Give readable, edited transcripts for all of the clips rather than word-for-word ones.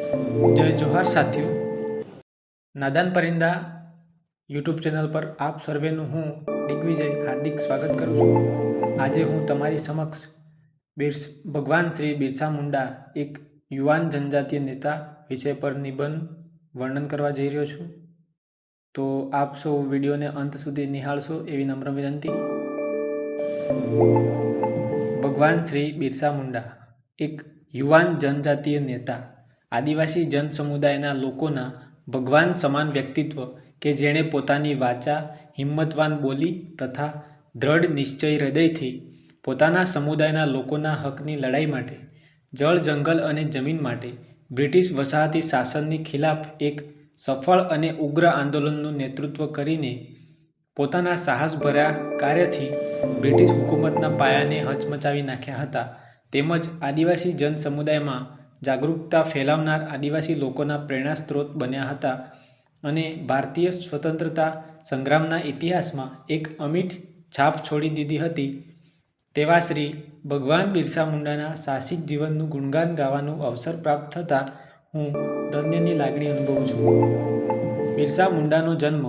જય જોહાર સાથીઓ, નાદાન પરિંદા YouTube channel પર આપ સર્વેનું હું દિગ્વિજય હાર્દિક સ્વાગત કરું છું. આજે હું તમારી સમક્ષ ભગવાન શ્રી બિરસા મુંડા એક યુવાન જનજાતીય નેતા વિષય પર નિબંધ વર્ણન કરવા જઈ રહ્યો છું. તો આપ સૌ વિડીયોને અંત સુધી નિહાળશો એવી નમ્ર વિનંતી. ભગવાન શ્રી બિરસા મુંડા એક યુવાન જનજાતીય નેતા, આદિવાસી જન સમુદાયના લોકોના ભગવાન સમાન વ્યક્તિત્વ કે જેણે પોતાની વાચા, હિંમતવાન બોલી તથા દ્રઢ નિશ્ચય હૃદયથી પોતાના સમુદાયના લોકોના હકની લડાઈ માટે, જળ, જંગલ અને જમીન માટે બ્રિટિશ વસાહતી શાસનની ખિલાફ એક સફળ અને ઉગ્ર આંદોલનનું નેતૃત્વ કરીને પોતાના સાહસભર્યા કાર્યથી બ્રિટિશ હુકુમતના પાયાને હચમચાવી નાખ્યા હતા, તેમજ આદિવાસી જન સમુદાયમાં જાગૃતતા ફેલાવનાર આદિવાસી લોકોના પ્રેરણા સ્ત્રોત બન્યા હતા અને ભારતીય સ્વતંત્રતા સંગ્રામના ઇતિહાસમાં એક અમિટ છાપ છોડી દીધી હતી. તેવા શ્રી ભગવાન બિરસા મુંડાના સાહસિક જીવનનું ગુણગાન ગાવાનો અવસર પ્રાપ્ત થતાં હું ધન્યની લાગણી અનુભવું છું. બિરસા મુંડાનો જન્મ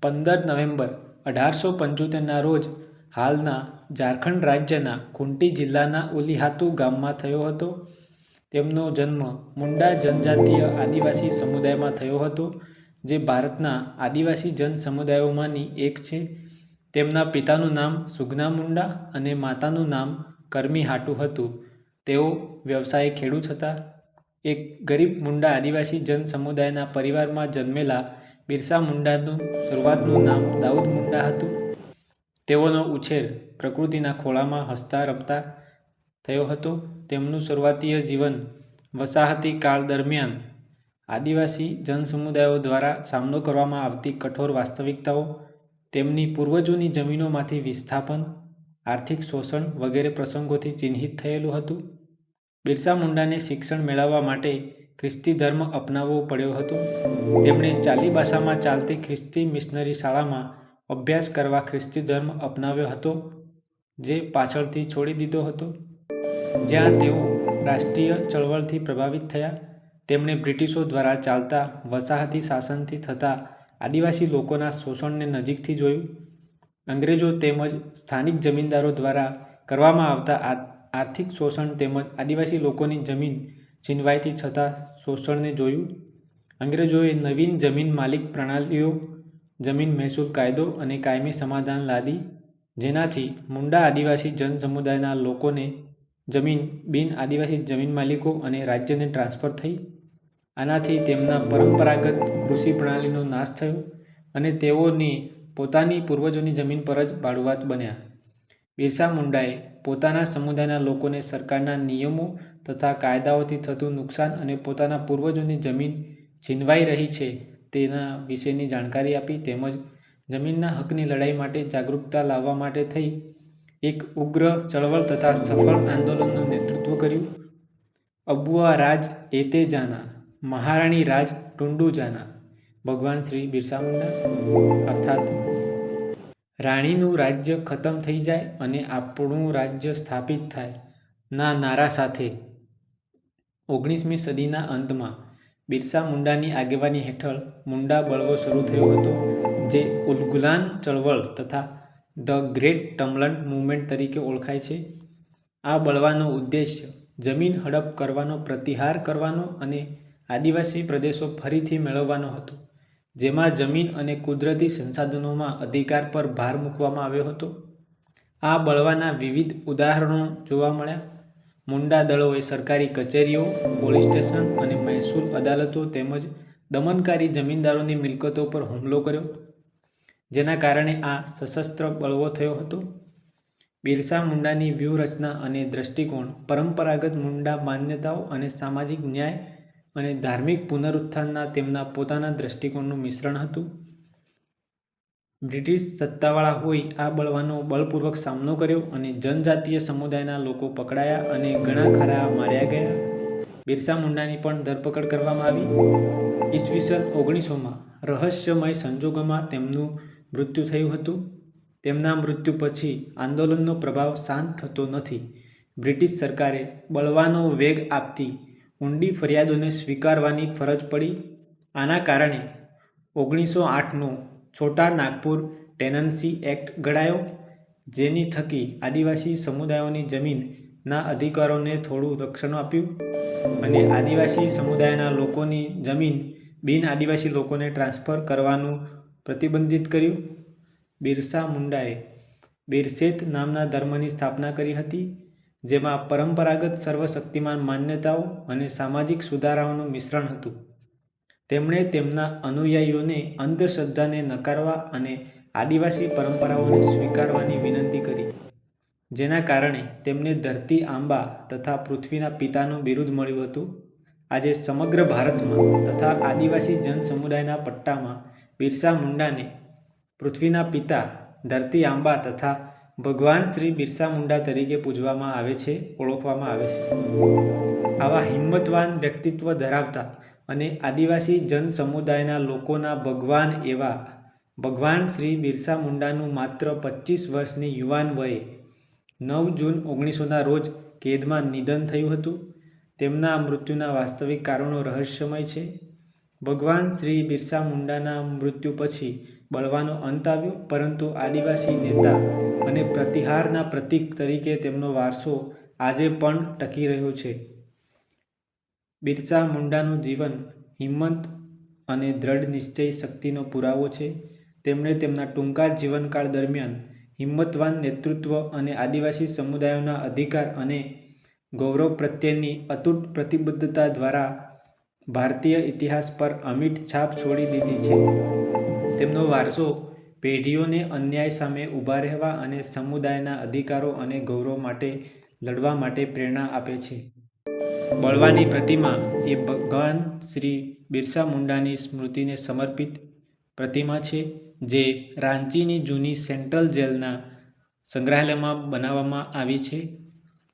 15 નવેમ્બર 1875ના રોજ હાલના ઝારખંડ રાજ્યના ખૂંટી જિલ્લાના ઉલીહાતુ ગામમાં થયો હતો. તેમનો જન્મ મુંડા જનજાતીય આદિવાસી સમુદાયમાં થયો હતો, જે ભારતના આદિવાસી જન સમુદાયોમાંની એક છે. તેમના પિતાનું નામ સુગના મુંડા અને માતાનું નામ કરમી હાટુ હતું. તેઓ વ્યવસાયે ખેડૂત હતા. એક ગરીબ મુંડા આદિવાસી જન સમુદાયના પરિવારમાં જન્મેલા બિરસા મુંડાનું શરૂઆતનું નામ દાઉદ મુંડા હતું. તેઓનો ઉછેર પ્રકૃતિના ખોળામાં હસતા રમતા થયો હતો. તેમનું શરૂઆતીય જીવન વસાહતી કાળ દરમિયાન આદિવાસી જનસમુદાયો દ્વારા સામનો કરવામાં આવતી કઠોર વાસ્તવિકતાઓ, તેમની પૂર્વજોની જમીનોમાંથી વિસ્થાપન, આર્થિક શોષણ વગેરે પ્રસંગોથી ચિહ્નિત થયેલું હતું. બિરસા મુંડાને શિક્ષણ મેળવવા માટે ખ્રિસ્તી ધર્મ અપનાવવો પડ્યો હતો. તેમણે ચાલીબાસામાં ચાલતી ખ્રિસ્તી મિશનરી શાળામાં અભ્યાસ કરવા ખ્રિસ્તી ધર્મ અપનાવ્યો હતો, જે પાછળથી છોડી દીધો હતો. જ્યાં તેઓ રાષ્ટ્રીય ચળવળથી પ્રભાવિત થયા, તેમણે બ્રિટિશો દ્વારા ચાલતા વસાહતી શાસનથી થતા આદિવાસી લોકોના શોષણને નજીકથી જોયું. અંગ્રેજો તેમજ સ્થાનિક જમીનદારો દ્વારા કરવામાં આવતા આર્થિક શોષણ તેમજ આદિવાસી લોકોની જમીન છીનવાઈથી થતા શોષણને જોયું. અંગ્રેજોએ નવીન જમીન માલિક પ્રણાલીઓ, જમીન મહેસૂલ કાયદો અને કાયમી સમાધાન લાદી, જેનાથી મુંડા આદિવાસી જન સમુદાયના લોકોને જમીન બિન આદિવાસી જમીન માલિકો અને રાજ્યને ટ્રાન્સફર થઈ. આનાથી તેમના પરંપરાગત કૃષિ પ્રણાલીનો નાશ થયો અને તેઓની પોતાની પૂર્વજોની જમીન પર જ બાળુવાત બન્યા. બિરસા મુંડાએ પોતાના સમુદાયના લોકોને સરકારના નિયમો તથા કાયદાઓથી થતું નુકસાન અને પોતાના પૂર્વજોની જમીન છીનવાઈ રહી છે તેના વિશેની જાણકારી આપી, તેમજ જમીનના હકની લડાઈ માટે જાગૃતતા લાવવા માટે થઈ એક ઉગ્ર ચળવળ તથા સફળ આંદોલનનું નેતૃત્વ કર્યું. અબુઆ રાજ એતે જાના, મહારાણી રાજ ટુંડુ જાના. ભગવાન શ્રી બિરસા મુંડા અર્થાત રાણીનું રાજ્ય ખતમ થઈ જાય અને આપણું રાજ્ય સ્થાપિત થાય ના નારા સાથે 19મી સદીના અંતમાં બિરસા મુંડાની આગેવાની હેઠળ મુંડા બળવો શરૂ થયો હતો, જે ઉલગુલાન ચળવળ તથા ધ ગ્રેટ ટમ્બલન્ટ મૂવમેન્ટ તરીકે ઓળખાય છે. આ બળવાનો ઉદ્દેશ્ય જમીન હડપ કરવાનો, પ્રતિહાર કરવાનો અને આદિવાસી પ્રદેશો ફરીથી મેળવવાનો હતો, જેમાં જમીન અને કુદરતી સંસાધનોમાં અધિકાર પર ભાર મૂકવામાં આવ્યો હતો. આ બળવાના વિવિધ ઉદાહરણો જોવા મળ્યા. મુંડા દળોએ સરકારી કચેરીઓ, પોલીસ સ્ટેશન અને મહેસૂલ અદાલતો તેમજ દમનકારી જમીનદારોની મિલકતો પર હુમલો કર્યો, જેના કારણે આ સશસ્ત્ર બળવો થયો હતો. બિરસા મુંડાની વ્યૂહરચના અને દૃષ્ટિકોણ પરંપરાગત મુંડા માન્યતાઓ અને સામાજિક ન્યાય અને ધાર્મિક પુનરુત્થાનના તેમના પોતાના દૃષ્ટિકોણનું મિશ્રણ હતું. બ્રિટિશ સત્તાવાળા હોય આ બળવાનો બળપૂર્વક સામનો કર્યો અને જનજાતીય સમુદાયના લોકો પકડાયા અને ઘણા ખરા માર્યા ગયા. બિરસા મુંડાની પણ ધરપકડ કરવામાં આવી. ઈસવીસન 1900માં રહસ્યમય સંજોગોમાં તેમનું મૃત્યુ થયું હતું. તેમના મૃત્યુ પછી આંદોલનનો પ્રભાવ શાંત થતો નથી. બ્રિટિશ સરકારે બળવાનો વેગ આપતી ઊંડી ફરિયાદોને સ્વીકારવાની ફરજ પડી. આના કારણે 1908નો છોટા નાગપુર ટેનન્સી એક્ટ ઘડાયો, જેની થકી આદિવાસી સમુદાયોની જમીનના અધિકારોને થોડું રક્ષણ આપ્યું અને આદિવાસી સમુદાયના લોકોની જમીન બિન આદિવાસી લોકોને ટ્રાન્સફર કરવાનું પ્રતિબંધિત કર્યું. બિરસા મુંડાએ બિરસેત નામના ધર્મની સ્થાપના કરી હતી, જેમાં પરંપરાગત સર્વશક્તિમાન માન્યતાઓ અને સામાજિક સુધારાઓનું મિશ્રણ હતું. તેમણે તેમના અનુયાયીઓને અંધશ્રદ્ધાને નકારવા અને આદિવાસી પરંપરાઓને સ્વીકારવાની વિનંતી કરી, જેના કારણે તેમને ધરતી આંબા તથા પૃથ્વીના પિતાનું બિરુદ મળ્યું હતું. આજે સમગ્ર ભારતમાં તથા આદિવાસી જનસમુદાયના પટ્ટામાં બિરસા મુંડાને પૃથ્વીના પિતા, ધરતી આંબા તથા ભગવાન શ્રી બિરસા મુંડા તરીકે પૂજવામાં આવે છે, ઓળખવામાં આવે છે. આવા હિંમતવાન વ્યક્તિત્વ ધરાવતા અને આદિવાસી જનસમુદાયના લોકોના ભગવાન એવા ભગવાન શ્રી બિરસા મુંડાનું માત્ર 25 વર્ષની યુવાન વયે 9 જૂન 1900ના રોજ કેદમાં નિધન થયું હતું. તેમના મૃત્યુના વાસ્તવિક કારણો રહસ્યમય છે. ભગવાન શ્રી બિરસા મુંડાના મૃત્યુ પછી બળવાનો અંત આવ્યો, પરંતુ આદિવાસી નેતા અને પ્રતિહારના પ્રતીક તરીકે તેમનો વારસો આજે પણ ટકી રહ્યો છે. બિરસા મુંડાનું જીવન હિંમત અને દ્રઢ નિશ્ચય શક્તિનો પુરાવો છે. તેમણે તેમના ટૂંકા જીવનકાળ દરમિયાન હિંમતવાન નેતૃત્વ અને આદિવાસી સમુદાયોના અધિકાર અને ગૌરવ પ્રત્યેની અતૂટ પ્રતિબદ્ધતા દ્વારા ભારતીય ઇતિહાસ પર અમિટ છાપ છોડી દીધી છે. તેમનો વારસો પેઢીઓને અન્યાય સામે ઊભા રહેવા અને સમુદાયના અધિકારો અને ગૌરવ માટે લડવા માટે પ્રેરણા આપે છે. બળવાની પ્રતિમા એ ભગવાન શ્રી બિરસા મુંડાની સ્મૃતિને સમર્પિત પ્રતિમા છે, જે રાંચીની જૂની સેન્ટ્રલ જેલના સંગ્રહાલયમાં બનાવવામાં આવી છે.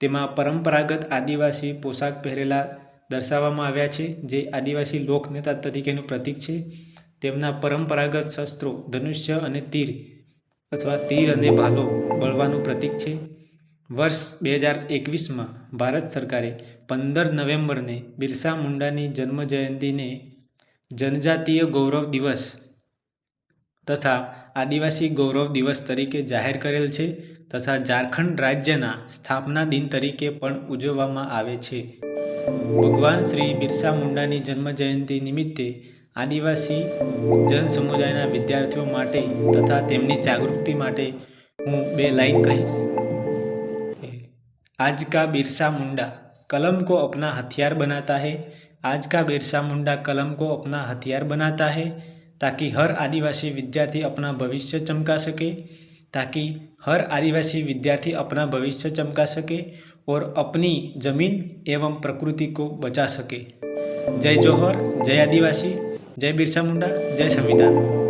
તેમાં પરંપરાગત આદિવાસી પોશાક પહેરેલા દર્શાવવામાં આવ્યા છે, જે આદિવાસી લોકનેતા તરીકેનું પ્રતીક છે. તેમના પરંપરાગત શસ્ત્રો ધનુષ્ય અને તીર અથવા તીર અને ભાલો બળવાનું પ્રતીક છે. વર્ષ 2021માં ભારત સરકારે 15 નવેમ્બરને બિરસા મુંડાની જન્મજયંતિને જનજાતીય ગૌરવ દિવસ તથા આદિવાસી ગૌરવ દિવસ તરીકે જાહેર કરેલ છે તથા ઝારખંડ રાજ્યના સ્થાપના દિન તરીકે પણ ઉજવવામાં આવે છે. ભગવાન શ્રી બિરસા મુંડાની જન્મજયંતિ નિમિત્તે આદિવાસી જનસમુદાયના વિદ્યાર્થીઓ માટે તથા તેમની જાગૃતિ માટે હું 2 લાઈન કહીશ. आज का बिरसा मुंडा कलम को अपना हथियार बनाता है. आज का बिरसा मुंडा कलम को अपना हथियार बनाता है ताकि हर आदिवासी विद्यार्थी अपना भविष्य चमका सके, ताकि हर आदिवासी विद्यार्थी अपना भविष्य चमका सके और अपनी जमीन एवं प्रकृति को बचा सके. जय जोहर, जय आदिवासी, जय बिरसा मुंडा, जय संविधान.